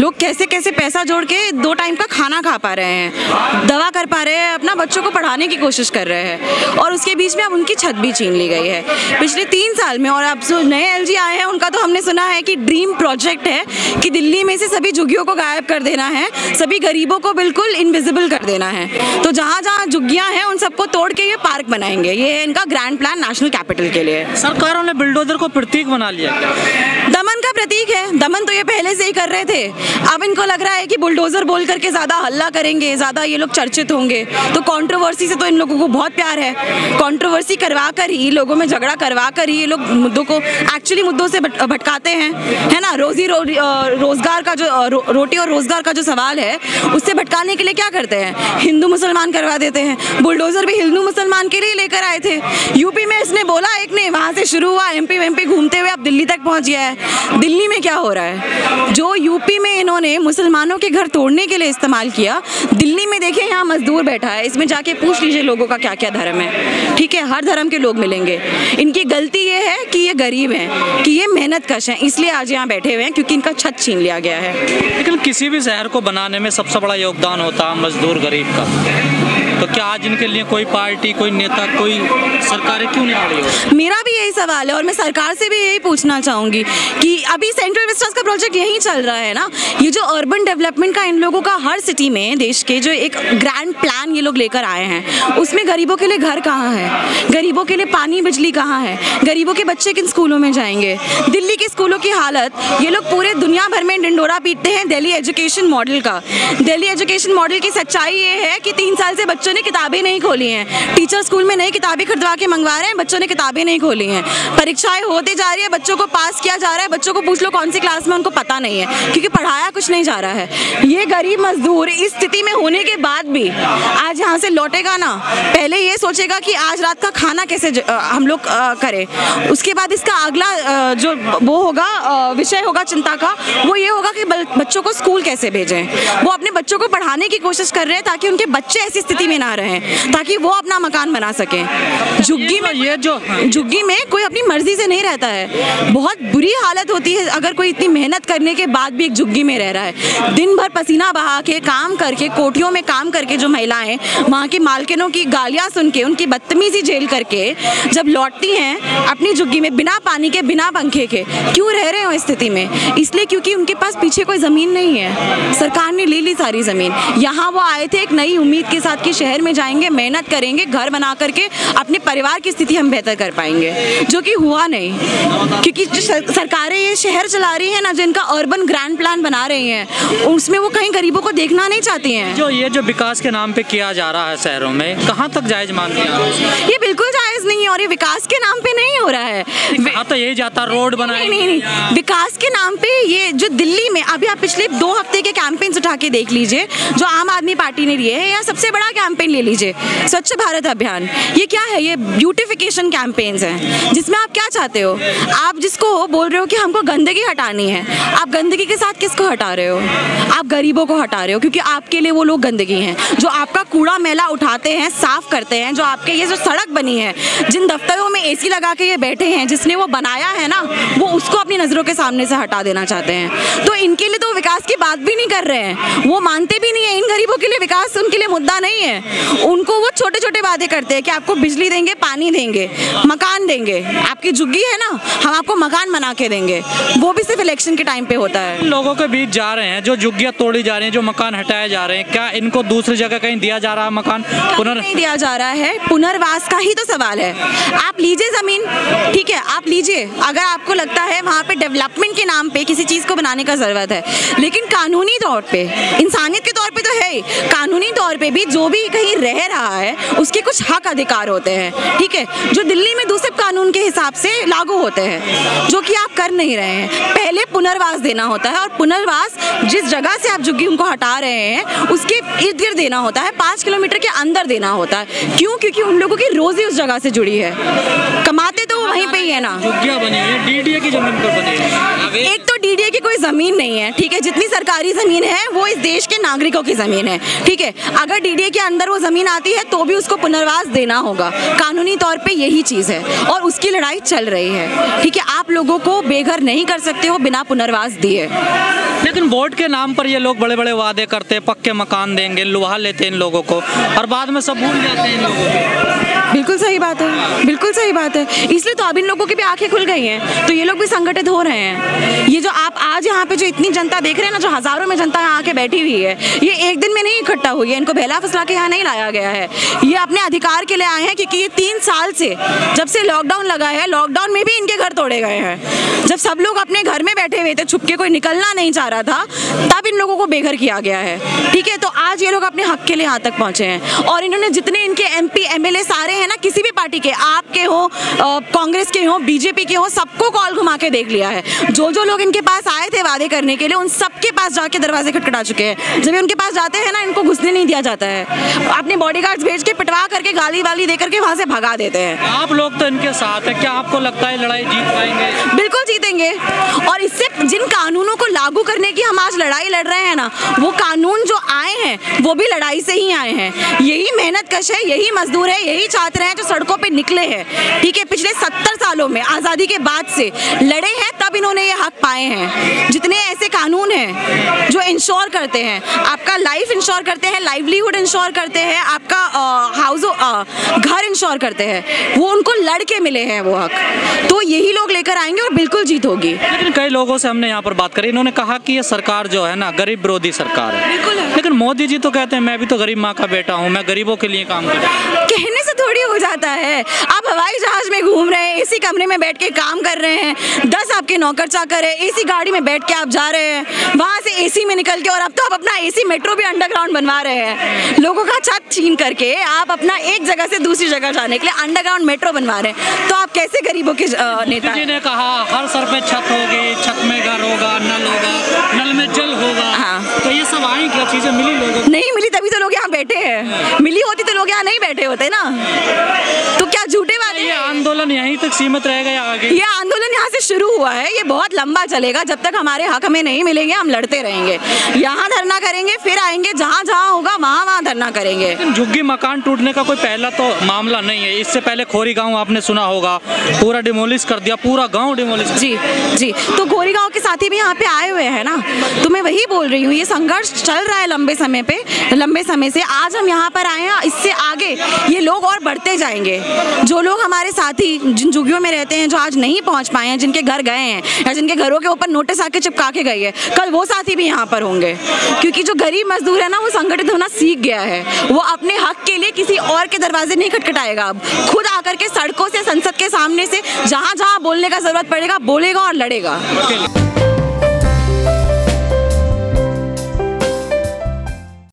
लोग कैसे कैसे पैसा जोड़ के 2 टाइम का खाना खा पा रहे हैं, दवा कर पा रहे हैं, अपना बच्चों को पढ़ाने की कोशिश कर रहे हैं, और उसके बीच में अब उनकी छत भी छीन ली गई है पिछले 3 साल में। और अब जो नए एलजी आए हैं उनका तो हमने सुना है कि ड्रीम प्रोजेक्ट है कि दिल्ली में से सभी झुग्गियों को गायब कर देना है, सभी गरीबों को बिल्कुल इनविजिबल कर देना है। तो जहाँ जहाँ झुग्गियाँ हैं उन सबको तोड़ के ये पार्क बनाएंगे। ये है इनका ग्रैंड प्लान नेशनल कैपिटल के लिए। सरकारों ने बुलडोजर को प्रतीक बना लिया। दमन का प्रतीक है, दमन तो ये पहले से ही कर रहे थे। अब इनको लग रहा है कि बुलडोजर बोल करके ज़्यादा हल्ला करेंगे, ज़्यादा ये लोग चर्चित होंगे। तो कंट्रोवर्सी से तो इन लोगों को बहुत प्यार है। कंट्रोवर्सी करवा कर ही, लोगों में झगड़ा करवा कर ही ये लोग मुद्दों को एक्चुअली मुद्दों से भटकाते हैं, है ना। रोजगार का जो रोटी और रोजगार का जो सवाल है उससे भटकाने के लिए क्या करते हैं, हिंदू मुसलमान करवा देते हैं। बुलडोजर भी हिंदू मुसलमान के लिए लेकर आए थे। यूपी में इसने बोला एक ने, वहाँ से शुरू हुआ, एमपी घूमते हुए अब दिल्ली तक पहुँच गया है। दिल्ली में क्या हो रहा है, जो यूपी में इन्होंने मुसलमानों के घर तोड़ने के लिए इस्तेमाल किया, दिल्ली में देखिए यहाँ मजदूर बैठा है। इसमें जाके पूछ लीजिए लोगों का क्या क्या धर्म है, ठीक है, हर धर्म के लोग मिलेंगे। इनकी गलती ये है कि ये गरीब हैं, कि ये मेहनत कश हैं, इसलिए आज यहाँ बैठे हुए हैं, क्योंकि इनका छत छीन लिया गया है। लेकिन किसी भी शहर को बनाने में सबसे बड़ा योगदान होता है मजदूर गरीब का। तो क्या आज इनके लिए कोई पार्टी, कोई नेता, कोई सरकारें क्यों नहीं आ रही हो? मेरा भी यही सवाल है और मैं सरकार से भी यही पूछना चाहूँगी कि अभी सेंट्रल विस्टास का प्रोजेक्ट यहीं चल रहा है ना। ये जो अर्बन डेवलपमेंट का इन लोगों का हर सिटी में देश के जो एक ग्रैंड प्लान ये लोग लेकर आए हैं, उसमें गरीबों के लिए घर कहाँ है, गरीबों के लिए पानी बिजली कहाँ है, गरीबों के बच्चे किन स्कूलों में जाएंगे। दिल्ली के स्कूलों की हालत, ये लोग पूरे दुनिया भर में डिंडोरा पीटते हैं दिल्ली एजुकेशन मॉडल का। दिल्ली एजुकेशन मॉडल की सच्चाई ये है कि 3 साल से बच्चों ने किताबें नहीं खोली हैं। टीचर स्कूल में नई किताबें खरीदवा के मंगवा रहे हैं, बच्चों ने किताबें नहीं खोली हैं। परीक्षाएं होती जा रही है, बच्चों को पास किया जा रहा है, बच्चों को पूछ लो कौन सी क्लास में, उनको पता नहीं है, क्योंकि पढ़ाया कुछ नहीं जा रहा है। ये गरीब मजदूर इस स्थिति में होने के बाद भी आज यहाँ से लौटेगा ना, पहले ये सोचेगा कि आज रात का खाना कैसे हम लोग करें। उसके बाद इसका अगला जो वो होगा विषय होगा चिंता का, वो ये होगा कि बच्चों को स्कूल कैसे भेजें। वो अपने बच्चों को पढ़ाने की कोशिश कर रहे हैं ताकि उनके बच्चे ऐसी स्थिति में ना रहें, ताकि वो अपना मकान बना सकें। झुग्गी में कोई अपनी मर्जी से नहीं रहता है। बहुत बुरी हालत होती है अगर कोई इतनी मेहनत करने के बाद भी एक झुग्गी में रह रहा है। दिन भर पसीना बहा के काम करके, कोठियों में काम करके जो महिलाएं वहाँ की मालकिनों की गालियाँ सुन के, उनकी बदतमीजी झेल करके जब लौटती हैं अपनी झुग्गी में, बिना पानी के, बिना पंखे के, क्यों रह रहे हो इस स्थिति में? इसलिए क्योंकि उनके पास पीछे कोई ज़मीन नहीं है। सरकार ने ले ली सारी ज़मीन। यहाँ वो आए थे एक नई उम्मीद के साथ कि शहर में जाएंगे, मेहनत करेंगे, घर बना करके अपने परिवार की स्थिति हम बेहतर कर पाएंगे, जो कि हुआ नहीं। क्योंकि जो सरकारें ये शहर चला रही हैं ना, जिनका अर्बन ग्रैंड प्लान बना रही हैं, उसमें वो कहीं गरीबों को देखना नहीं चाहती हैं। जो विकास के नाम पे किया जा रहा है शहरों में, कहाँ तक जायज मानते हैं? ये बिल्कुल जायज नहीं है और ये विकास के नाम पे नहीं हो रहा है। तो यही जाता रोड बनाए नहीं, विकास के नाम पे ये जो दिल्ली में अभी आप पिछले 2 हफ्ते के कैंपेन्स उठा के देख लीजिए जो आम आदमी पार्टी ने लिए है, या सबसे बड़ा कैंपेन ले लीजिए स्वच्छ भारत अभियान। ये क्या है? ये ब्यूटिफिकेशन कैंपेन्स हैं, जिसमें आप क्या चाहते हो? आप जिसको बोल रहे हो कि हमको गंदगी हटानी है, आप गंदगी के साथ किसको हटा रहे हो? आप गरीबों को हटा रहे हो, क्योंकि आपके लिए वो लोग गंदगी हैं जो आपका कूड़ा मैला उठाते हैं, साफ करते हैं, जो आपके ये जो सड़क बनी है, जिन दफ्तरों में एसी लगा के ये बैठे हैं, जिसने वो बनाया है ना, वो उसको अपनी नज़रों के सामने से हटा देना चाहते हैं। तो इनके लिए तो विकास की बात भी नहीं कर रहे हैं, वो मानते भी नहीं है। इन गरीबों के लिए विकास उनके लिए मुद्दा नहीं है। उनको वो छोटे छोटे वादे करते हैं कि आपको बिजली देंगे, पानी देंगे, मकान देंगे, आपकी झुग्गी है ना, हम आपको मकान बना के देंगे। वो भी सिर्फ इलेक्शन के टाइम पे होता है। लोगों के बीच जा रहे हैं, जो झुग्गियां तोड़ी जा रही हैं, जो मकान हटाए जा रहे हैं, क्या इनको दूसरी जगह कहीं दिया जा रहा है? मकान नहीं दिया जा रहा है, पुनर्वास का ही तो सवाल है। आप लीजिए जमीन, ठीक है, आप लीजिए, अगर आपको लगता है वहाँ पे डेवलपमेंट के नाम पे किसी चीज़ को बनाने का ज़रूरत है, लेकिन कानूनी तौर पे, इंसानियत के तौर पे तो है, कानूनी तौर पे भी जो भी कहीं रह रहा है उसके कुछ हक अधिकार होते हैं, ठीक है, जो दिल्ली में दूसरे कानून के हिसाब से लागू होते हैं, जो कि आप कर नहीं रहे हैं। पहले पुनर्वास देना होता है, और पुनर्वास जिस जगह से आप झुग्गी उनको हटा रहे हैं उसके इर्द गिर्द देना होता है, 5 किलोमीटर के अंदर देना होता है। क्यों? क्योंकि उन लोगों की रोजी उस जगह से जुड़ी है, कमाते तो वहीं पे ही है ना। झुग्गियां बनी है, डीडीए की जमीन पर बनी है। एक तो डीडीए की कोई जमीन नहीं है, ठीक है, जितनी सरकार सरकारी ज़मीन है वो इस देश के नागरिकों की ज़मीन है, ठीक है। अगर डीडीए के अंदर वो ज़मीन आती है तो भी उसको पुनर्वास देना होगा, कानूनी तौर पे यही चीज़ है और उसकी लड़ाई चल रही है, ठीक है। आप लोगों को बेघर नहीं कर सकते हो बिना पुनर्वास दिए। लेकिन वोट के नाम पर ये लोग बड़े बड़े वादे करते हैं, पक्के मकान देंगे, लुभा लेते हैं इन लोगों को और बाद में सब भूल जाते हैं इन लोगों को। बिल्कुल सही बात है, बिल्कुल सही बात है। इसलिए तो अब इन लोगों की भी आंखें खुल गई हैं, तो ये लोग भी संगठित हो रहे हैं। ये जो आप आज यहाँ पे जो इतनी जनता देख रहे हैं ना, जो हजारों में जनता यहाँ आके बैठी हुई है, ये एक दिन में नहीं इकट्ठा हुई है, इनको बहला फुसला के यहाँ नहीं लाया गया है। ये अपने अधिकार के लिए आए हैं, क्योंकि ये 3 साल से जब से लॉकडाउन लगा है, लॉकडाउन में भी इनके घर तोड़े गए हैं। जब सब लोग अपने घर में बैठे हुए थे, छुपके कोई निकलना नहीं चाह रहा था, तब इन लोगों को बेघर किया गया है, ठीक है। तो आज ये लोग अपने हक के लिए यहाँ तक पहुंचे हैं और इन्होंने जितने इनके MP MLA सारे हैं ना, किसी भी पार्टी के, आपके हो, कांग्रेस के हो, बीजेपी के हो, सबको कॉल घुमा के देख लिया है। जो जो लोग इनके पास आए थे वादे करने के लिए, उन सबके पास जाके दरवाजे खटखटा चुके हैं। जब उनके पास जाते हैं ना, इनको घुसने नहीं दिया जाता है, अपने बॉडीगार्ड्स भेज के पिटवा करके गाली वाली दे करके वहाँ से भगा देते हैं। आप लोग तो इनके साथ है, क्या आपको लगता है लड़ाई जीत पाएंगे? बिल्कुल जीतेंगे। और इससे जिन कानूनों को लागू करने की हम आज लड़ाई लड़ रहे हैं ना, वो कानून जो आए हैं वो भी लड़ाई से ही आए हैं। यही मेहनत कश है, यही मजदूर है, यही छात्र हैं जो सड़कों पे निकले हैं, ठीक है। पिछले 70 सालों में आज़ादी के बाद से लड़े हैं, तब इन्होंने ये हक पाए हैं। जितने ऐसे कानून हैं जो इंश्योर करते हैं, आपका लाइफ इंश्योर करते हैं, लाइवलीहुड इंश्योर करते हैं, आपका घर इंश्योर करते हैं, वो उनको लड़ के मिले हैं वो हक, तो यही लोग लेकर आएंगे और बिल्कुल जीत होगी। लेकिन कई लोगों से हमने यहाँ पर बात करी, इन्होंने कहा कि ये सरकार जो है ना, गरीब विरोधी सरकार है। बिल्कुल है। लेकिन मोदी जी तो कहते हैं मैं भी तो गरीब माँ का बेटा हूँ, मैं गरीबों के लिए काम करता हूँ। कहने से थोड़ी हो जाता है। आप हवाई जहाज में घूम रहे हैं, एसी कमरे में बैठ के काम कर रहे हैं, 10 आपके नौकर चाकर है, एसी गाड़ी में बैठ के आप जा रहे हैं, वहाँ से एसी में निकल के, और अब तो आप अपना एसी मेट्रो भी अंडरग्राउंड बनवा रहे हैं, लोगों का छत छीन करके आप अपना एक जगह से दूसरी जगह जाने के लिए अंडरग्राउंड मेट्रो बनवा रहे हैं, तो आप कैसे गरीबों के नेता? जी ने कहा हर सर पे छत होगी, छत में घर होगा, नल होगा, नल में जल होगा। हाँ। तो ये सब आई क्या चीजें मिली लोगों को? नहीं मिली, तभी तो लोग यहाँ बैठे हैं। मिली होती तो लोग यहाँ नहीं बैठे होते ना। तो क्या झूठे वादे? ये आंदोलन यहीं तक सीमित रहेगा या आगे? ये आंदोलन यहाँ से शुरू हुआ है, ये बहुत लंबा चलेगा। जब तक हमारे हक हमें नहीं मिलेंगे हम लड़ते रहेंगे। यहाँ धरना करेंगे, फिर आएंगे, जहाँ जहाँ होगा वहाँ वहाँ धरना करेंगे। झुग्गी मकान टूटने का कोई पहला तो मामला नहीं है। इससे पहले खोरी गाँव आपने सुना होगा, पूरा डिमोलिश कर दिया, पूरा गाँव डिमोलिश। जी जी, तो खोरी गाँव के साथी भी यहाँ पे आए हुए हैं ना, तो मैं वही बोल रही हूँ, ये संघर्ष चल रहा है लंबे समय से। आज हम यहाँ पर आए हैं, इससे आगे ये लोग और बढ़ते जाएंगे। जो लोग हमारे साथी जिन झुग्गियों में रहते हैं, जो आज नहीं पहुँच पाए हैं, जिनके घर गए हैं या जिनके घरों के ऊपर नोटिस आके चिपका के गई है, कल वो साथी भी यहाँ पर होंगे। क्योंकि जो गरीब मजदूर है ना, वो संगठित होना सीख गया है। वो अपने हक के लिए किसी और के दरवाजे नहीं खटखटाएगा, अब खुद आकर के सड़कों से, संसद के सामने से, जहाँ जहाँ बोलने का जरूरत पड़ेगा बोलेगा और लड़ेगा।